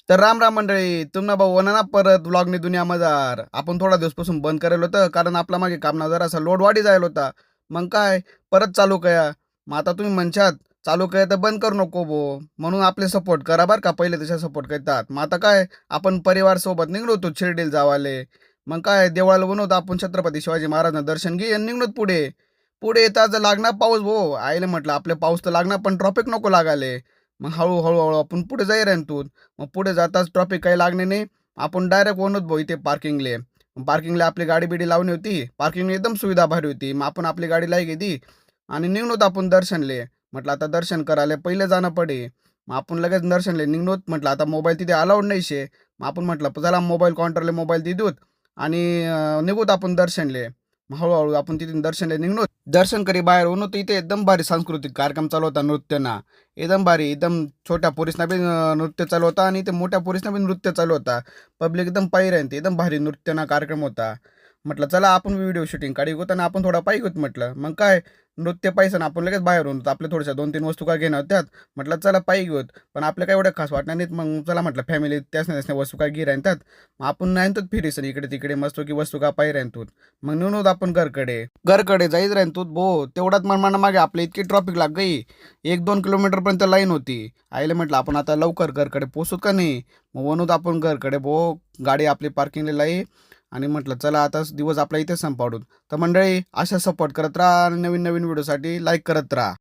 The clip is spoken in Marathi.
तर राम राम मंडळी, तुम्हाला भाऊ म्हणा ना परत व्लॉगनी दुनिया मजार. आपण थोडा दिवसपासून बंद करेल होतं कारण आपला मागे कामना जरासा लोड वाढी जायला होता. मग काय परत चालू कया. मग आता तुम्ही म्हणशात चालू कया तर बंद करू नको भो, म्हणून आपले सपोर्ट करा बरं का. पहिले तशा सपोर्ट करतात. मग आता काय आपण परिवार सोबत निघलो होतो शिर्डीला जावाले. मग काय देवळाला बनवतो आपण छत्रपती शिवाजी महाराजांना दर्शन घे आणि निघणोत पुढे. पुढे येता लागणार पाऊस भो. आईला म्हटलं आपले पाऊस तर लागणार पण ट्रॉफिक नको लागाले. मग हळूहळू हळू आपण पुढे जाई राहतोत. मग पुढे जाताच ट्रॉफिक काही लागणे नाही. आपण डायरेक्ट वनत भाऊ इथे पार्किंगले. पार्किंगला आपली गाडी बिडी लावली होती. पार्किंग एकदम सुविधा भारी होती. मग आपण आपली गाडी लाई घेतली आणि निघणोत आपण दर्शनले. म्हटलं आता दर्शन करायला पहिले जाणं पडे. मग आपण लगेच दर्शनले निघणोत. म्हटलं आता मोबाईल तिथे अलाउड नाही शे. मग आपण म्हटलं चला मोबाईल काउंटरले मोबाईल देऊत आणि निघूत आपण दर्शनले. मग हळूहळू आपण तिथून दर्शनले निघणोत. दर्शन करी बाहेर होणं तर इथे एकदम भारी सांस्कृतिक कार्यक्रम चालू होता नृत्यना. एकदम भारी एकदम छोट्या पोरीसना बी नृत्य चालू होता आणि ते मोठ्या पोरीसना बी नृत्य चालू होता. पब्लिक एकदम पायी राहते. एकदम भारी नृत्यना कार्यक्रम होता. म्हटलं चला आपण व्हिडिओ शूटिंग काढी होत आणि आपण थोडा पायी होत. म्हटलं मग काय नृत्य पैसा ना आपण लगेच बाहेर होतो. आपल्या थोड्याशा 2-3 वस्तू काय घेणार होत्यात. म्हटलं चला पायी घेऊत. पण आपल्या काय एवढं खास वाटणार नाहीत. मग चला म्हटलं फॅमिली त्याच नाही वस्तू काय घे राहतात. मग आपण नाही फिरीसन इकडे तिकडे मस्त की वस्तू का पायी राहतो. मग निघून आपण घरकडे जाईत राहतो भो. तेवढ्यात मन मागे आपल्या इतकी ट्रॉफिक लाग गई. 1-2 किलोमीटरपर्यंत लाईन होती. आईला म्हटलं आपण आता लवकर घरकडे पोचू का नाही. मग म्हणून आपण घरकडे भो गाडी आपली पार्किंगला लाई आणि म्हटलं चला आता दिवस आपला इथे संपावडून. तर मंडळी अशा सपोर्ट करत राहा आणि नवीन नवीन व्हिडिओसाठी लाईक करत राहा.